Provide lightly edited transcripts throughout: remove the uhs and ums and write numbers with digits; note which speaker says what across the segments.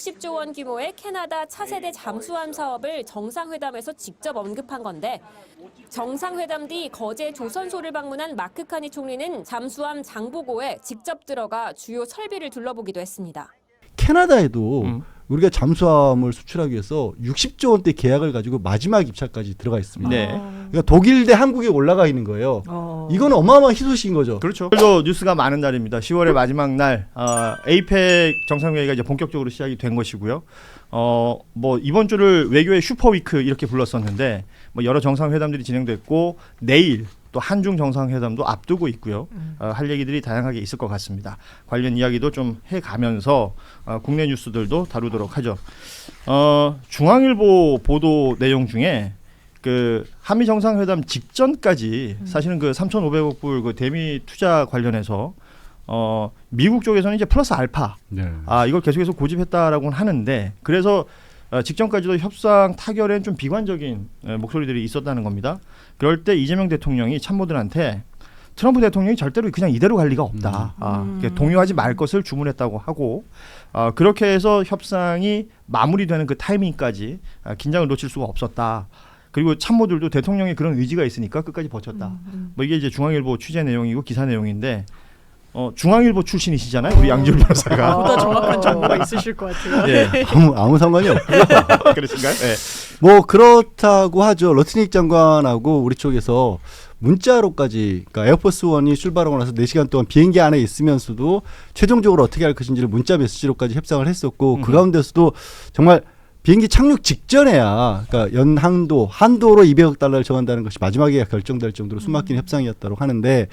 Speaker 1: 10조 원 규모의 캐나다 차세대 잠수함 사업을 정상회담에서 직접 언급한 건데 정상회담 뒤 거제 조선소를 방문한 마크 카니 총리는 잠수함 장보고에 직접 들어가 주요 설비를 둘러보기도 했습니다.
Speaker 2: 캐나다에도 우리가 잠수함을 수출하기 위해서 60조 원대 계약을 가지고 마지막 입찰까지 들어가 있습니다.
Speaker 3: 네.
Speaker 2: 그러니까 독일 대 한국에 올라가 있는 거예요. 이거는 어마어마한 희소식인 거죠.
Speaker 3: 그렇죠. 오늘도 뉴스가 많은 날입니다. 10월의 마지막 날 에이펙 정상회의가 이제 본격적으로 시작이 된 것이고요. 뭐 이번 주를 외교의 슈퍼위크 이렇게 불렀었는데 뭐 여러 정상회담들이 진행됐고 내일 또 한중 정상회담도 앞두고 있고요. 할 얘기들이 다양하게 있을 것 같습니다. 관련 이야기도 좀 해가면서 국내 뉴스들도 다루도록 하죠. 중앙일보 보도 내용 중에 그 한미 정상회담 직전까지 사실은 그 3,500억 불 그 대미 투자 관련해서 미국 쪽에서는 이제 플러스 알파 이걸 계속해서 고집했다라고는 하는데 그래서 직전까지도 협상 타결엔 좀 비관적인 목소리들이 있었다는 겁니다. 그럴 때 이재명 대통령이 참모들한테 트럼프 대통령이 절대로 그냥 이대로 갈 리가 없다. 동요하지 말 것을 주문했다고 하고 그렇게 해서 협상이 마무리되는 그 타이밍까지 긴장을 놓칠 수가 없었다. 그리고 참모들도 대통령의 그런 의지가 있으니까 끝까지 버텼다. 뭐 이게 이제 중앙일보 취재 내용이고 기사 내용인데 중앙일보 출신이시잖아요, 우리 양지열 변호사가.
Speaker 4: 보다 정확한 정보가 있으실 것 같아요.
Speaker 3: 예.
Speaker 2: 아무 상관이 없고요.
Speaker 3: 그러신가요? 네.
Speaker 2: 뭐 그렇다고 하죠. 러트닉 장관하고 우리 쪽에서 문자로까지, 그러니까 에어포스 원이 출발하고 나서 4시간 동안 비행기 안에 있으면서도 최종적으로 어떻게 할 것인지를 문자 메시지로까지 협상을 했었고 그 가운데서도 정말 비행기 착륙 직전에야, 그러니까 연항도 한도로 200억 달러를 정한다는 것이 마지막에 결정될 정도로 숨막힌 협상이었다고 하는데,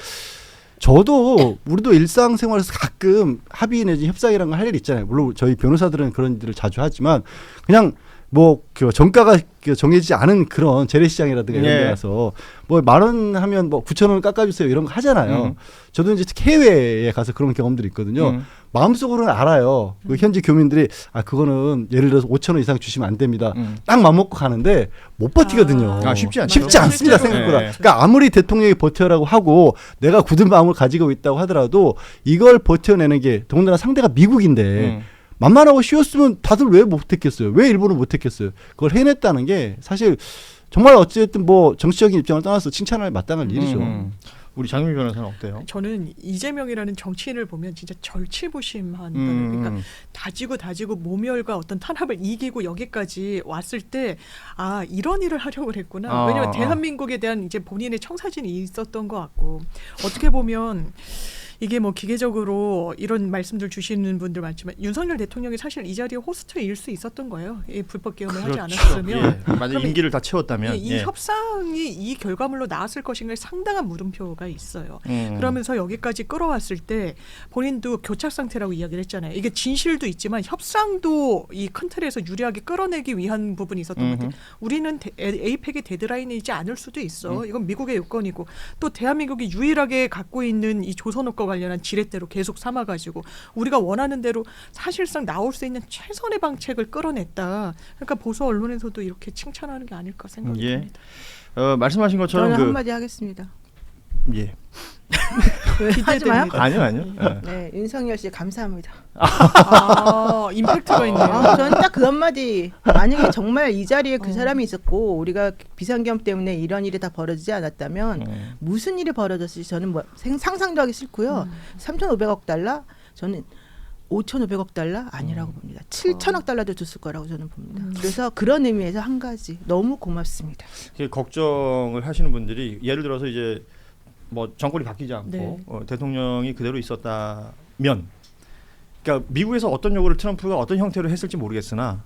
Speaker 2: 저도 우리도 일상생활에서 가끔 합의 내지 협상이라는 걸 할 일이 있잖아요. 물론 저희 변호사들은 그런 일들을 자주 하지만 그냥 뭐 그 정가가 정해지지 않은 그런 재래시장이라든가 이런 데 가서 뭐 10,000원 하면 뭐 9,000원 깎아주세요 이런 거 하잖아요. 저도 이제 해외에 가서 그런 경험들이 있거든요. 마음속으로는 알아요. 그 현지 교민들이 그거는 예를 들어서 5,000원 이상 주시면 안 됩니다. 딱 맘먹고 가는데 못 버티거든요.
Speaker 3: 쉽지 않죠.
Speaker 2: 쉽지 않습니다, 생각보다.
Speaker 3: 네.
Speaker 2: 그러니까 아무리 대통령이 버텨라고 하고 내가 굳은 마음을 가지고 있다고 하더라도 이걸 버텨내는 게 더군다나 상대가 미국인데 만만하고 쉬웠으면 다들 왜 못했겠어요? 왜 일본은 못했겠어요? 그걸 해냈다는 게 사실 정말 어쨌든 뭐 정치적인 입장을 떠나서 칭찬할 마땅한 일이죠.
Speaker 3: 우리 장윤 변호사는 어때요?
Speaker 4: 저는 이재명이라는 정치인을 보면 진짜 절치부심한 그러니까 다지고 모멸과 어떤 탄압을 이기고 여기까지 왔을 때 이런 일을 하려고 했구나. 왜냐하면 대한민국에 대한 이제 본인의 청사진이 있었던 것 같고 어떻게 보면 이게 뭐 기계적으로 이런 말씀들 주시는 분들 많지만 윤석열 대통령이 사실 이 자리에 호스트일 수 있었던 거예요. 이 불법 개헌을 하지 않았으면.
Speaker 3: 만약 임기를 다 채웠다면.
Speaker 4: 이 협상이 이 결과물로 나왔을 것인가에 상당한 물음표가 있어요. 그러면서 여기까지 끌어왔을 때 본인도 교착 상태라고 이야기를 했잖아요. 이게 진실도 있지만 협상도 이 큰 틀에서 유리하게 끌어내기 위한 부분이 있었던 것 같아요. 우리는 에이펙의 데드라인이지 않을 수도 있어. 이건 미국의 요건이고 또 대한민국이 유일하게 갖고 있는 이 조선업과 관련한 지렛대로 계속 삼아가지고 우리가 원하는 대로 사실상 나올 수 있는 최선의 방책을 끌어냈다. 그러니까 보수 언론에서도 이렇게 칭찬하는 게 아닐까 생각이 듭니다.
Speaker 3: 말씀하신 것처럼
Speaker 5: 저는 한마디 하겠습니다.
Speaker 3: 예.
Speaker 5: 하지 마요?
Speaker 3: 아니요.
Speaker 5: 네, 윤석열 씨 감사합니다.
Speaker 4: 임팩트가 있네요.
Speaker 5: 저는 딱 그 한마디. 만약에 정말 이 자리에 그 사람이 있었고 우리가 비상겸 때문에 이런 일이 다 벌어지지 않았다면 무슨 일이 벌어졌을지 저는 뭐 상상도 하기 싫고요. 3,500억 달러? 저는 5,500억 달러 아니라고 봅니다. 7,000억 달러도 줬을 거라고 저는 봅니다. 그래서 그런 의미에서 한 가지 너무 고맙습니다.
Speaker 3: 걱정을 하시는 분들이 예를 들어서 이제 뭐 정권이 바뀌지 않고 대통령이 그대로 있었다면, 그러니까 미국에서 어떤 요구를 트럼프가 어떤 형태로 했을지 모르겠으나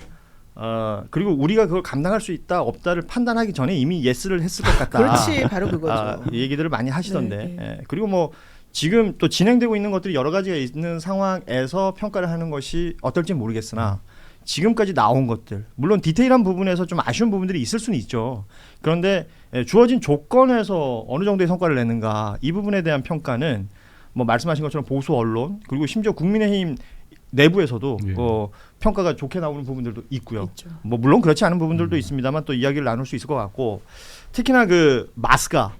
Speaker 3: 그리고 우리가 그걸 감당할 수 있다 없다를 판단하기 전에 이미 예스를 했을 것 같다.
Speaker 5: 그렇지, 바로 그거죠.
Speaker 3: 이 얘기들을 많이 하시던데. 그리고 뭐 지금 또 진행되고 있는 것들이 여러 가지가 있는 상황에서 평가를 하는 것이 어떨지 모르겠으나 지금까지 나온 것들, 물론 디테일한 부분에서 좀 아쉬운 부분들이 있을 수는 있죠. 그런데 주어진 조건에서 어느 정도의 성과를 내는가, 이 부분에 대한 평가는 뭐 말씀하신 것처럼 보수 언론 그리고 심지어 국민의힘 내부에서도 평가가 좋게 나오는 부분들도 있고요. 뭐 물론 그렇지 않은 부분들도 있습니다만 또 이야기를 나눌 수 있을 것 같고, 특히나 그 마스가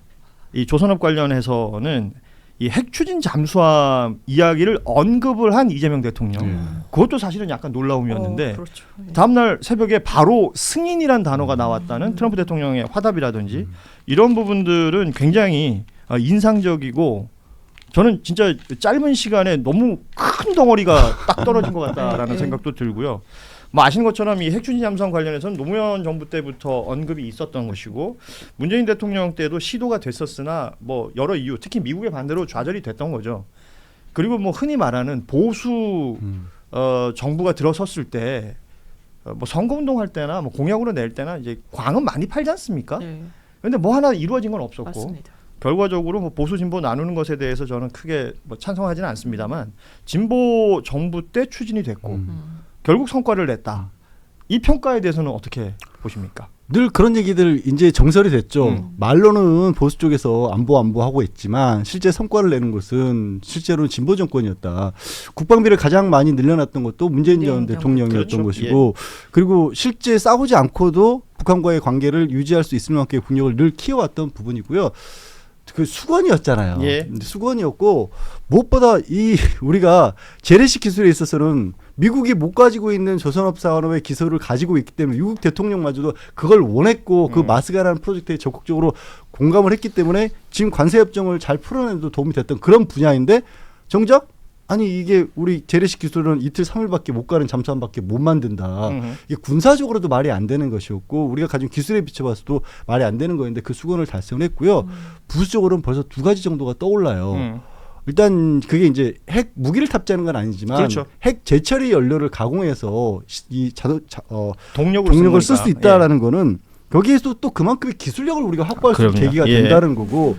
Speaker 3: 이 조선업 관련해서는 이 핵 추진 잠수함 이야기를 언급을 한 이재명 대통령. 그것도 사실은 약간 놀라움이었는데
Speaker 4: 그렇죠. 예.
Speaker 3: 다음날 새벽에 바로 승인이란 단어가 나왔다는 트럼프 대통령의 화답이라든지 이런 부분들은 굉장히 인상적이고 저는 진짜 짧은 시간에 너무 큰 덩어리가 딱 떨어진 것 같다라는 생각도 들고요. 뭐 아시는 것처럼 이 핵추진 잠수함 관련해서는 노무현 정부 때부터 언급이 있었던 것이고 문재인 대통령 때도 시도가 됐었으나 뭐 여러 이유, 특히 미국의 반대로 좌절이 됐던 거죠. 그리고 뭐 흔히 말하는 보수 정부가 들어섰을 때 뭐 선거운동할 때나 뭐 공약으로 낼 때나 이제 광은 많이 팔지 않습니까?
Speaker 4: 네,
Speaker 3: 그런데 뭐 하나 이루어진 건 없었고
Speaker 4: 맞습니다.
Speaker 3: 결과적으로 뭐 보수 진보 나누는 것에 대해서 저는 크게 뭐 찬성하지는 않습니다만 진보 정부 때 추진이 됐고 결국 성과를 냈다. 이 평가에 대해서는 어떻게 보십니까?
Speaker 2: 늘 그런 얘기들 이제 정설이 됐죠. 말로는 보수 쪽에서 안보 하고 있지만 실제 성과를 내는 것은 실제로는 진보 정권이었다. 국방비를 가장 많이 늘려놨던 것도 문재인 전 대통령이었던
Speaker 3: 그렇죠.
Speaker 2: 것이고 그리고 실제 싸우지 않고도 북한과의 관계를 유지할 수 있을 만큼의 국력을 늘 키워왔던 부분이고요. 그 수건이었잖아요.
Speaker 3: 예.
Speaker 2: 수건이었고 무엇보다 이 우리가 재래식 기술에 있어서는 미국이 못 가지고 있는 조선업 산업의 기술을 가지고 있기 때문에 미국 대통령마저도 그걸 원했고 그 마스가라는 프로젝트에 적극적으로 공감을 했기 때문에 지금 관세 협정을 잘 풀어내도 도움이 됐던 그런 분야인데 정작 아니 이게 우리 재래식 기술은 이틀 3일밖에 못 가는 잠수함밖에 못 만든다. 이게 군사적으로도 말이 안 되는 것이었고 우리가 가진 기술에 비춰봐서도 말이 안 되는 거였는데 그 수건을 달성을 했고요. 부수적으로는 벌써 두 가지 정도가 떠올라요. 일단 그게 이제 핵 무기를 탑재하는 건 아니지만
Speaker 3: 그렇죠.
Speaker 2: 핵 재처리 연료를 가공해서 이
Speaker 3: 동력을
Speaker 2: 동력을 쓸 수
Speaker 3: 거니까.
Speaker 2: 있다라는 거는 거기에서 또 그만큼의 기술력을 우리가 확보할 수 있는
Speaker 3: 그럼요.
Speaker 2: 계기가
Speaker 3: 예.
Speaker 2: 된다는 거고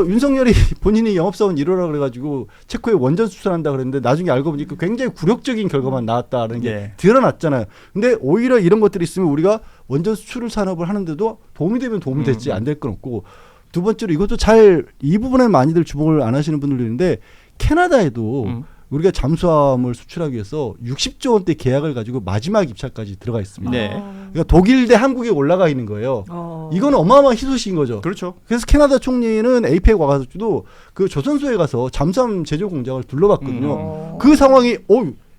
Speaker 2: 윤석열이 본인이 영업사원 1호라 그래가지고 체코에 원전 수출한다 그랬는데 나중에 알고 보니까 굉장히 굴욕적인 결과만 나왔다는 게
Speaker 3: 예.
Speaker 2: 드러났잖아요. 근데 오히려 이런 것들이 있으면 우리가 원전 수출 산업을 하는데도 도움이 되면 도움이 됐지 안 될 건 없고 두 번째로 이것도 잘 이 부분에 많이들 주목을 안 하시는 분들도 있는데 캐나다에도 우리가 잠수함을 수출하기 위해서 60조 원대 계약을 가지고 마지막 입찰까지 들어가 있습니다.
Speaker 3: 네.
Speaker 2: 그러니까 독일 대 한국에 올라가 있는 거예요. 이건 어마어마한 희소식인 거죠.
Speaker 3: 그렇죠.
Speaker 2: 그래서 캐나다 총리는 에이펙 와가지고도 그 조선소에 가서 잠수함 제조 공장을 둘러봤거든요. 그 상황이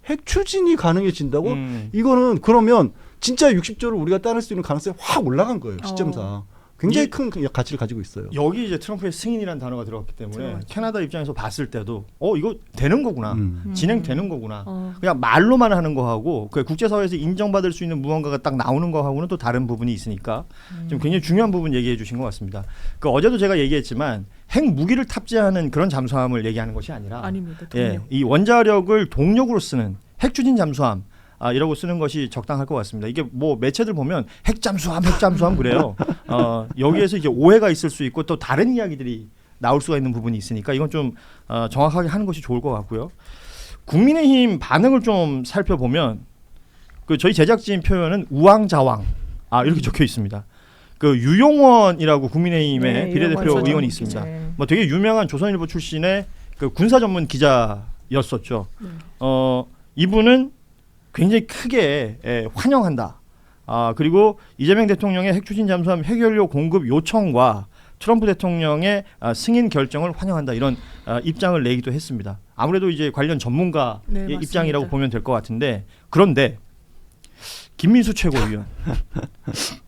Speaker 2: 핵 추진이 가능해진다고? 이거는 그러면 진짜 60조를 우리가 따낼 수 있는 가능성이 확 올라간 거예요. 시점상. 굉장히 큰 가치를 가지고 있어요.
Speaker 3: 여기 이제 트럼프의 승인이라는 단어가 들어갔기 때문에 캐나다 입장에서 봤을 때도 이거 되는 거구나. 진행되는 거구나. 그냥 말로만 하는 거하고 그 국제사회에서 인정받을 수 있는 무언가가 딱 나오는 거하고는 또 다른 부분이 있으니까 좀 굉장히 중요한 부분 얘기해 주신 것 같습니다. 그 어제도 제가 얘기했지만 핵 무기를 탑재하는 그런 잠수함을 얘기하는 것이 아니라
Speaker 4: 아닙니다.
Speaker 3: 예, 이 원자력을 동력으로 쓰는 핵 추진 잠수함 이라고 쓰는 것이 적당할 것 같습니다. 이게 뭐 매체들 보면 핵잠수함 그래요. 여기에서 이제 오해가 있을 수 있고 또 다른 이야기들이 나올 수가 있는 부분이 있으니까 이건 좀 정확하게 하는 것이 좋을 것 같고요. 국민의힘 반응을 좀 살펴보면 그 저희 제작진 표현은 우왕좌왕 이렇게 적혀 있습니다. 그 유용원이라고 국민의힘의 비례대표
Speaker 5: 유용원
Speaker 3: 의원이 있습니다.
Speaker 5: 네.
Speaker 3: 뭐 되게 유명한 조선일보 출신의 그 군사 전문 기자였었죠. 이분은 굉장히 크게 환영한다. 그리고 이재명 대통령의 핵추진 잠수함 핵연료 공급 요청과 트럼프 대통령의 승인 결정을 환영한다. 이런 입장을 내기도 했습니다. 아무래도 이제 관련 전문가의
Speaker 4: 네,
Speaker 3: 입장이라고
Speaker 4: 맞습니다.
Speaker 3: 보면 될 것 같은데 그런데 김민수 최고위원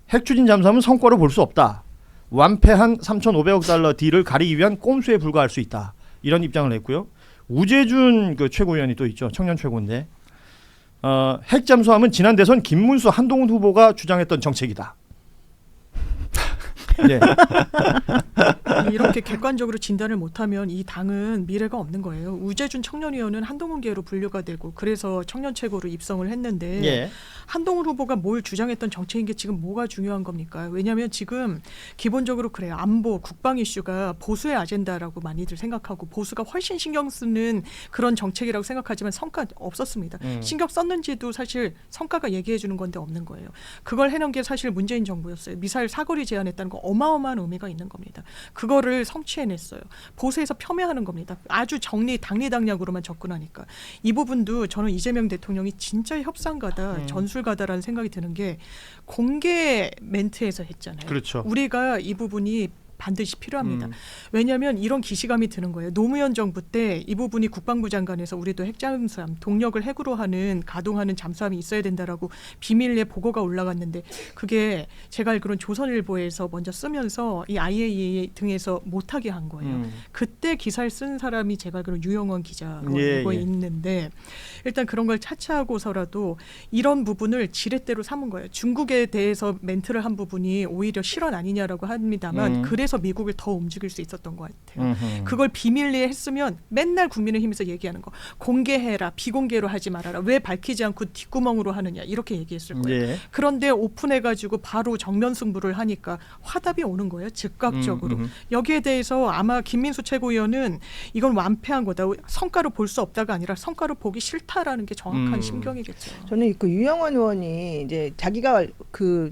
Speaker 3: 핵추진 잠수함은 성과로 볼 수 없다. 완패한 3,500억 달러 딜을 가리기 위한 꼼수에 불과할 수 있다. 이런 입장을 냈고요. 우재준 그 최고위원이 또 있죠. 청년 최고인데 핵 잠수함은 지난 대선 김문수 한동훈 후보가 주장했던 정책이다. 네.
Speaker 4: 이렇게 객관적으로 진단을 못하면 이 당은 미래가 없는 거예요. 우재준 청년위원은 한동훈계로 분류가 되고 그래서 청년 최고로 입성을 했는데
Speaker 3: 예.
Speaker 4: 한동훈 후보가 뭘 주장했던 정책인 게 지금 뭐가 중요한 겁니까? 왜냐하면 지금 기본적으로 그래요. 안보, 국방 이슈가 보수의 아젠다라고 많이들 생각하고 보수가 훨씬 신경 쓰는 그런 정책이라고 생각하지만 성과 없었습니다. 신경 썼는지도 사실 성과가 얘기해 주는 건데 없는 거예요. 그걸 해놓은 게 사실 문재인 정부였어요. 미사일 사거리 제한했다는 거 어마어마한 의미가 있는 겁니다. 그거를 성취해냈어요. 보수에서 폄훼하는 겁니다. 아주 당리당략으로만 접근하니까. 이 부분도 저는 이재명 대통령이 진짜 협상가다, 전술가다라는 생각이 드는 게 공개 멘트에서 했잖아요.
Speaker 3: 그렇죠.
Speaker 4: 우리가 이 부분이 반드시 필요합니다. 왜냐하면 이런 기시감이 드는 거예요. 노무현 정부 때 이 부분이 국방부 장관에서 우리도 핵잠수함, 동력을 핵으로 하는 가동하는 잠수함이 있어야 된다라고 비밀리에 보고가 올라갔는데 그게 제가 알기로는 조선일보에서 먼저 쓰면서 이 IAEA 등에서 못하게 한 거예요. 그때 기사를 쓴 사람이 제가 알기로는 유영원 기자로 알고 있는데 일단 그런 걸 차치하고서라도 이런 부분을 지렛대로 삼은 거예요. 중국에 대해서 멘트를 한 부분이 오히려 실언 아니냐라고 합니다만 그래서 미국을 더 움직일 수 있었던 것 같아요. 그걸 비밀리에 했으면 맨날 국민의힘에서 얘기하는 거 공개해라, 비공개로 하지 말아라. 왜 밝히지 않고 뒷구멍으로 하느냐 이렇게 얘기했을 거예요. 그런데 오픈해가지고 바로 정면 승부를 하니까 화답이 오는 거예요. 즉각적으로. 여기에 대해서 아마 김민수 최고위원은 이건 완패한 거다. 성과를 볼 수 없다가 아니라 성과를 보기 싫다라는 게 정확한 심경이겠죠.
Speaker 5: 저는 그 유영원 의원이 이제 자기가 그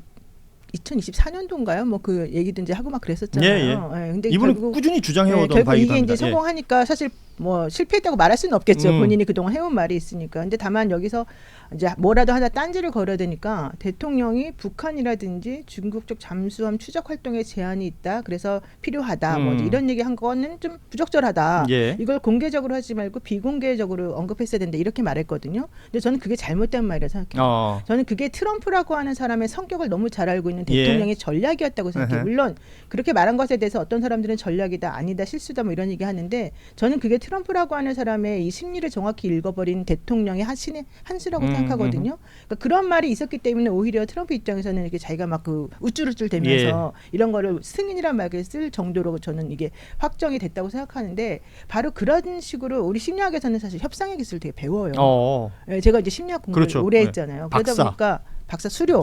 Speaker 5: 2024년도인가요? 뭐 그 얘기도 이제 하고 막 그랬었잖아요. 예, 근데
Speaker 3: 이분은
Speaker 5: 결국,
Speaker 3: 꾸준히 주장해오던
Speaker 5: 결국
Speaker 3: 바이기도
Speaker 5: 이게
Speaker 3: 합니다.
Speaker 5: 이제 성공하니까 사실 뭐 실패했다고 말할 수는 없겠죠. 본인이 그동안 해온 말이 있으니까. 근데 다만 여기서 이제 뭐라도 하나 딴지를 걸어야 되니까 대통령이 북한이라든지 중국 쪽 잠수함 추적 활동에 제한이 있다. 그래서 필요하다. 뭐 이런 얘기 한 거는 좀 부적절하다. 이걸 공개적으로 하지 말고 비공개적으로 언급했어야 된다. 이렇게 말했거든요. 근데 저는 그게 잘못된 말이라 생각해요. 저는 그게 트럼프라고 하는 사람의 성격을 너무 잘 알고 있는 대통령의 전략이었다고 생각해요. 물론 그렇게 말한 것에 대해서 어떤 사람들은 전략이다, 아니다, 실수다 뭐 이런 얘기 하는데 저는 그게 트럼프라고 하는 사람의 이 심리를 정확히 읽어버린 대통령의 한수라고 생각하거든요. 그러니까 그런 말이 있었기 때문에 오히려 트럼프 입장에서는 이렇게 자기가 막 그 우쭐우쭐 대면서 이런 거를 승인이란 말을 쓸 정도로 저는 이게 확정이 됐다고 생각하는데 바로 그런 식으로 우리 심리학에서는 사실 협상의 기술을 되게 배워요. 예, 제가 이제 심리학 공부를 오래 했잖아요. 그러다 보니까 박사 수료.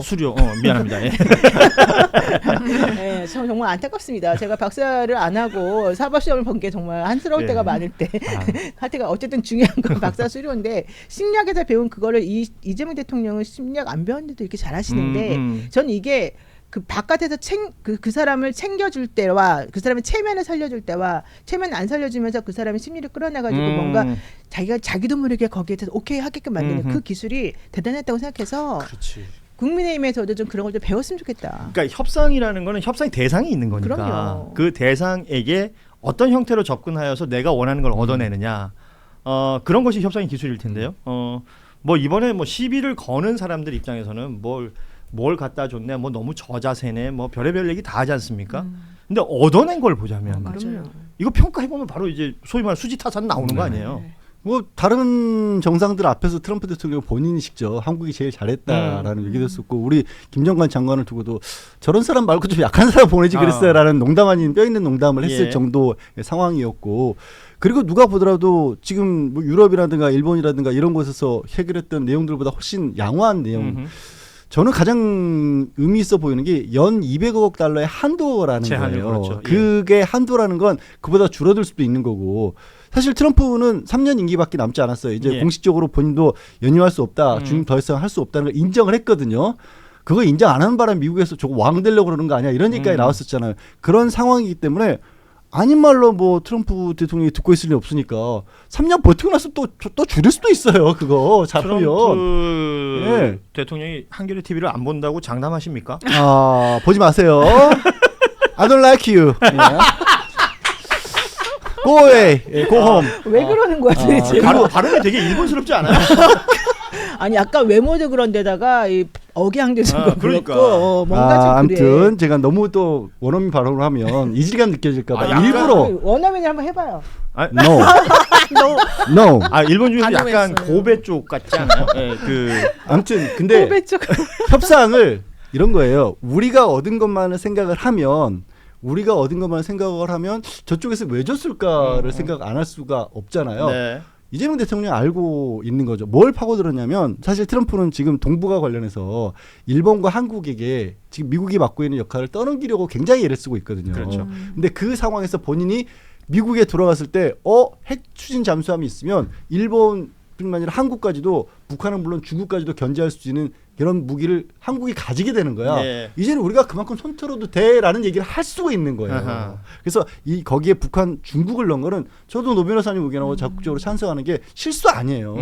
Speaker 3: 미안합니다.
Speaker 5: 네, 정말 안타깝습니다. 제가 박사를 안 하고 사법시험을 본 게 정말 한스러울 때가 많을 때. 하여튼 어쨌든 중요한 건 박사 수료인데 심리학에서 배운 그거를 이재명 대통령은 심리학 안 배웠는데도 이렇게 잘하시는데 전 이게 그 바깥에서 그 사람을 챙겨줄 때와 그 사람의 체면을 살려줄 때와 체면 안 살려주면서 그 사람의 심리를 끌어내가지고 뭔가 자기도 모르게 거기에 대해서 오케이 하게끔 만드는 그 기술이 대단했다고 생각해서 국민의힘에서도 좀 그런 걸 좀 배웠으면 좋겠다.
Speaker 3: 그러니까 협상이라는 거는 협상의 대상이 있는 거니까
Speaker 5: 그럼요.
Speaker 3: 그 대상에게 어떤 형태로 접근하여서 내가 원하는 걸 얻어내느냐 그런 것이 협상의 기술일 텐데요. 뭐 이번에 뭐 시비를 거는 사람들 입장에서는 뭘 갖다 줬네, 뭐 너무 저자세네, 뭐 별의별 얘기 다 하지 않습니까? 근데 얻어낸 걸 보자면
Speaker 5: 맞아요.
Speaker 3: 이거 평가해 보면 바로 이제 소위 말하는 수지타산 나오는 거 아니에요?
Speaker 2: 뭐 다른 정상들 앞에서 트럼프 대통령 본인이 직접 한국이 제일 잘했다라는 얘기도 했었고 우리 김정관 장관을 두고도 저런 사람 말고 좀 약한 사람 보내지 그랬어요라는 농담 아닌 뼈 있는 농담을 했을 정도의 상황이었고 그리고 누가 보더라도 지금 뭐 유럽이라든가 일본이라든가 이런 곳에서 해결했던 내용들보다 훨씬 양호한 내용. 저는 가장 의미 있어 보이는 게 연 200억 달러의 한도라는 거예요.
Speaker 3: 그렇죠.
Speaker 2: 그게 한도라는 건 그보다 줄어들 수도 있는 거고 사실 트럼프는 3년 임기밖에 남지 않았어요. 이제 공식적으로 본인도 연휴할 수 없다. 중임 더 이상 할 수 없다는 걸 인정을 했거든요. 그거 인정 안 하는 바람에 미국에서 저거 왕 되려고 그러는 거 아니야. 이런 얘기까지 나왔었잖아요. 그런 상황이기 때문에 아닌 말로 뭐 트럼프 대통령이 듣고 있을 리 없으니까 3년 버티고 나서 또 줄일 수도 있어요. 그거 잘하면.
Speaker 3: 트럼프 대통령이 한겨레 TV를 안 본다고 장담하십니까?
Speaker 2: 보지 마세요. I don't like you. Go away. Go home.
Speaker 5: 왜 그러는 거야 도대체?
Speaker 3: 발음이 되게 일본스럽지 않아요?
Speaker 5: 아니 약간 외모도 그런데다가 이 억양도 좀
Speaker 3: 그러니까.
Speaker 5: 그렇고 뭔가 좀 그래.
Speaker 2: 아무튼 제가 너무 또 원어민 발언을 하면 이질감 느껴질까 봐 일부러
Speaker 5: 원어민을 한번 해봐요.
Speaker 2: No.
Speaker 3: 일본 중에서 약간
Speaker 4: 단호했어요.
Speaker 3: 고베 쪽 같지 않아요?
Speaker 2: 아무튼 근데
Speaker 5: 고베 쪽.
Speaker 2: 협상을 이런 거예요. 우리가 얻은 것만을 생각을 하면 저쪽에서 왜 줬을까를 생각 안 할 수가 없잖아요. 이재명 대통령이 알고 있는 거죠. 뭘 파고들었냐면 사실 트럼프는 지금 동북아 관련해서 일본과 한국에게 지금 미국이 맡고 있는 역할을 떠넘기려고 굉장히 애를 쓰고 있거든요.
Speaker 3: 그렇죠.
Speaker 2: 근데 그 상황에서 본인이 미국에 돌아갔을 때 핵 추진 잠수함이 있으면 일본뿐만 아니라 한국까지도 북한은 물론 중국까지도 견제할 수 있는 이런 무기를 한국이 가지게 되는 거야. 이제는 우리가 그만큼 손 틀어도 돼라는 얘기를 할 수가 있는 거예요. 그래서 거기에 북한, 중국을 넣은 거는 저도 노 변호사님 의견하고 적극적으로 찬성하는 게 실수 아니에요.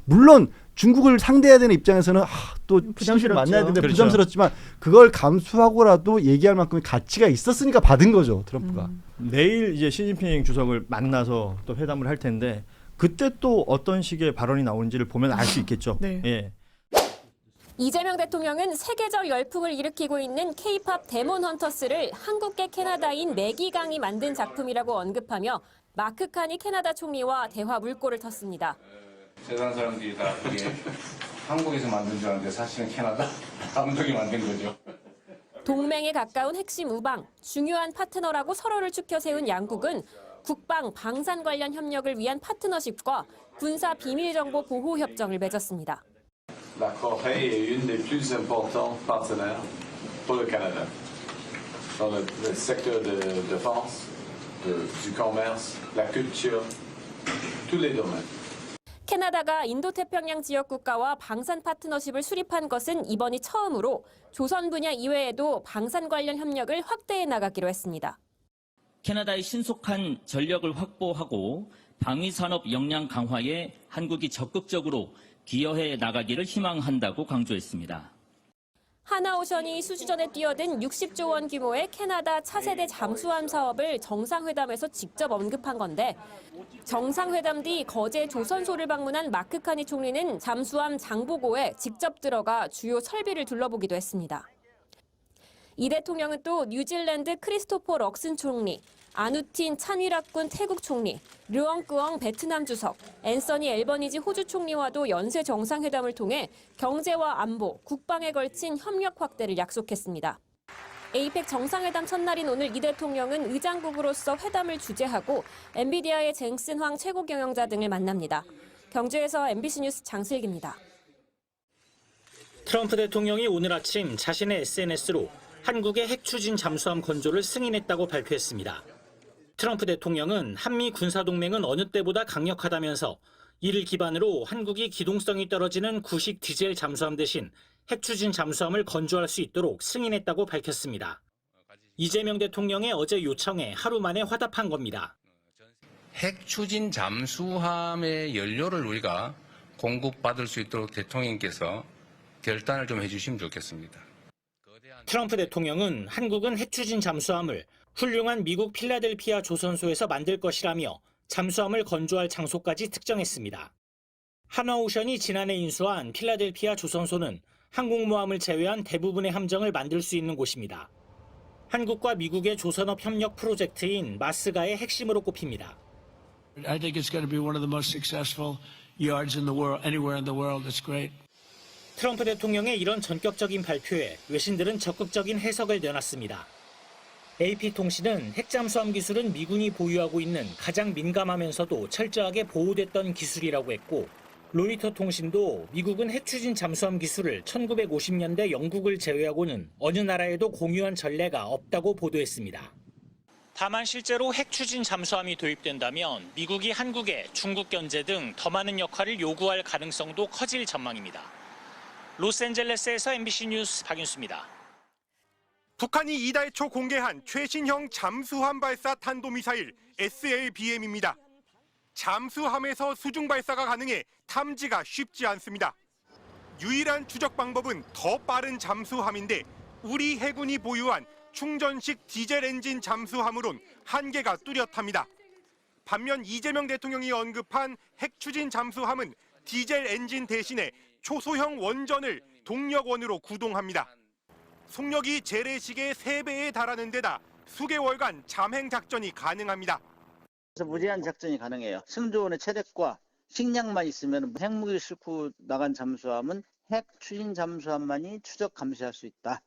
Speaker 2: 물론 중국을 상대해야 되는 입장에서는 또 부담스럽죠. 만나야 되는데
Speaker 3: 그렇죠.
Speaker 2: 부담스럽지만 그걸 감수하고라도 얘기할 만큼의 가치가 있었으니까 받은 거죠, 트럼프가.
Speaker 3: 내일 이제 시진핑 주석을 만나서 또 회담을 할 텐데 그때 또 어떤 식의 발언이 나오는지를 보면 알 수 있겠죠.
Speaker 4: 네.
Speaker 3: 예.
Speaker 1: 이재명 대통령은 세계적 열풍을 일으키고 있는 K-팝 데몬 헌터스를 한국계 캐나다인 매기강이 만든 작품이라고 언급하며 마크 칸이 캐나다 총리와 대화 물꼬를 텄습니다.
Speaker 6: 세상 사람들이 다 그게 한국에서 만든 줄 알았는데 사실은 캐나다 감독이 만든 거죠.
Speaker 1: 동맹에 가까운 핵심 우방, 중요한 파트너라고 서로를 추켜 세운 양국은 국방, 방산 관련 협력을 위한 파트너십과 군사 비밀정보 보호 협정을 맺었습니다.
Speaker 7: La Corée est une des plus importantes partenaires pour le Canada dans le secteur de défense, du commerce, la culture, tous les domaines.
Speaker 1: 캐나다가 인도태평양 지역 국가와 방산 파트너십을 수립한 것은 이번이 처음으로 조선 분야 이외에도 방산 관련 협력을 확대해 나가기로 했습니다.
Speaker 8: 캐나다의 신속한 전력을 확보하고 방위산업 역량 강화에 한국이 적극적으로 기여해 나가기를 희망한다고 강조했습니다.
Speaker 1: 하나오션이 수주전에 뛰어든 60조 원 규모의 캐나다 차세대 잠수함 사업을 정상회담에서 직접 언급한 건데 정상회담 뒤 거제 조선소를 방문한 마크 칸이 총리는 잠수함 장보고에 직접 들어가 주요 설비를 둘러보기도 했습니다. 이 대통령은 또 뉴질랜드 크리스토퍼 럭슨 총리, 아누틴 찬위락군 태국 총리, 르엉끄엉 베트남 주석, 앤서니 앨버니지 호주 총리와도 연쇄 정상회담을 통해 경제와 안보, 국방에 걸친 협력 확대를 약속했습니다. 에이펙 정상회담 첫날인 오늘 이 대통령은 의장국으로서 회담을 주재하고 엔비디아의 쟁슨 황 최고 경영자 등을 만납니다. 경주에서 MBC 뉴스 장슬기입니다.
Speaker 9: 트럼프 대통령이 오늘 아침 자신의 SNS로 한국의 핵 추진 잠수함 건조를 승인했다고 발표했습니다. 트럼프 대통령은 한미 군사동맹은 어느 때보다 강력하다면서 이를 기반으로 한국이 기동성이 떨어지는 구식 디젤 잠수함 대신 핵 추진 잠수함을 건조할 수 있도록 승인했다고 밝혔습니다. 이재명 대통령의 어제 요청에 하루 만에 화답한 겁니다.
Speaker 10: 핵 추진 잠수함의 연료를 우리가 공급받을 수 있도록 대통령께서 결단을 좀 해주시면 좋겠습니다.
Speaker 9: 트럼프 대통령은 한국은 핵 추진 잠수함을 훌륭한 미국 필라델피아 조선소에서 만들 것이라며 잠수함을 건조할 장소까지 특정했습니다. 하나오션이 지난해 인수한 필라델피아 조선소는 항공모함을 제외한 대부분의 함정을 만들 수 있는 곳입니다. 한국과 미국의 조선업 협력 프로젝트인 마스가의 핵심으로 꼽힙니다.
Speaker 11: I think it's going to be one of the most successful yards in the world, anywhere in the world. It's great.
Speaker 9: 트럼프 대통령의 이런 전격적인 발표에 외신들은 적극적인 해석을 내놨습니다. AP통신은 핵잠수함 기술은 미군이 보유하고 있는 가장 민감하면서도 철저하게 보호됐던 기술이라고 했고 로이터 통신도 미국은 핵 추진 잠수함 기술을 1950년대 영국을 제외하고는 어느 나라에도 공유한 전례가 없다고 보도했습니다. 다만 실제로 핵 추진 잠수함이 도입된다면 미국이 한국에 중국 견제 등 더 많은 역할을 요구할 가능성도 커질 전망입니다. 로스앤젤레스에서 MBC 뉴스 박윤수입니다.
Speaker 12: 북한이 이달 초 공개한 최신형 잠수함 발사 탄도미사일 SLBM입니다. 잠수함에서 수중 발사가 가능해 탐지가 쉽지 않습니다. 유일한 추적 방법은 더 빠른 잠수함인데 우리 해군이 보유한 충전식 디젤 엔진 잠수함으론 한계가 뚜렷합니다. 반면 이재명 대통령이 언급한 핵 추진 잠수함은 디젤 엔진 대신에 초소형 원전을 동력원으로 구동합니다. 속력이 재래식의 3배에 달하는 데다 수개월간 잠행 작전이 가능합니다.
Speaker 13: 무제한 작전이 가능해요. 승조원의 체력과 식량만 있으면 핵무기를 싣고 나간 잠수함은 핵 추진 잠수함만이 추적 감시할 수 있다.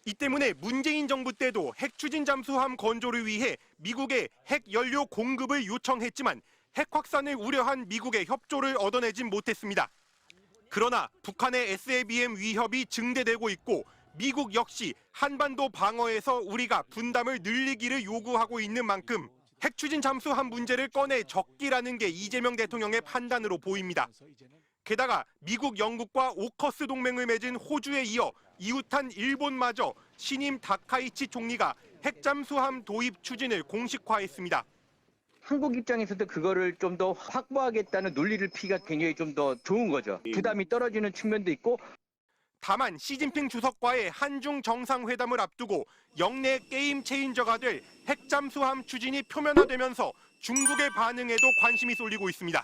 Speaker 12: 이 때문에 문재인 정부 때도 핵 추진 잠수함 건조를 위해 미국에 핵 연료 공급을 요청했지만 핵 확산을 우려한 미국의 협조를 얻어내진 못했습니다. 그러나 북한의 SLBM 위협이 증대되고 있고 미국 역시 한반도 방어에서 우리가 분담을 늘리기를 요구하고 있는 만큼 핵 추진 잠수함 문제를 꺼내 적기라는 게 이재명 대통령의 판단으로 보입니다. 게다가 미국, 영국과 오커스 동맹을 맺은 호주에 이어 이웃한 일본마저 신임 다카이치 총리가 핵 잠수함 도입 추진을 공식화했습니다.
Speaker 14: 한국 입장에서도 그거를 좀 더 확보하겠다는 논리를 피기가 굉장히 좀 더 좋은 거죠. 부담이 떨어지는 측면도 있고.
Speaker 12: 다만 시진핑 주석과의 한중 정상회담을 앞두고 영내 게임 체인저가 될 핵잠수함 추진이 표면화되면서 중국의 반응에도 관심이 쏠리고 있습니다.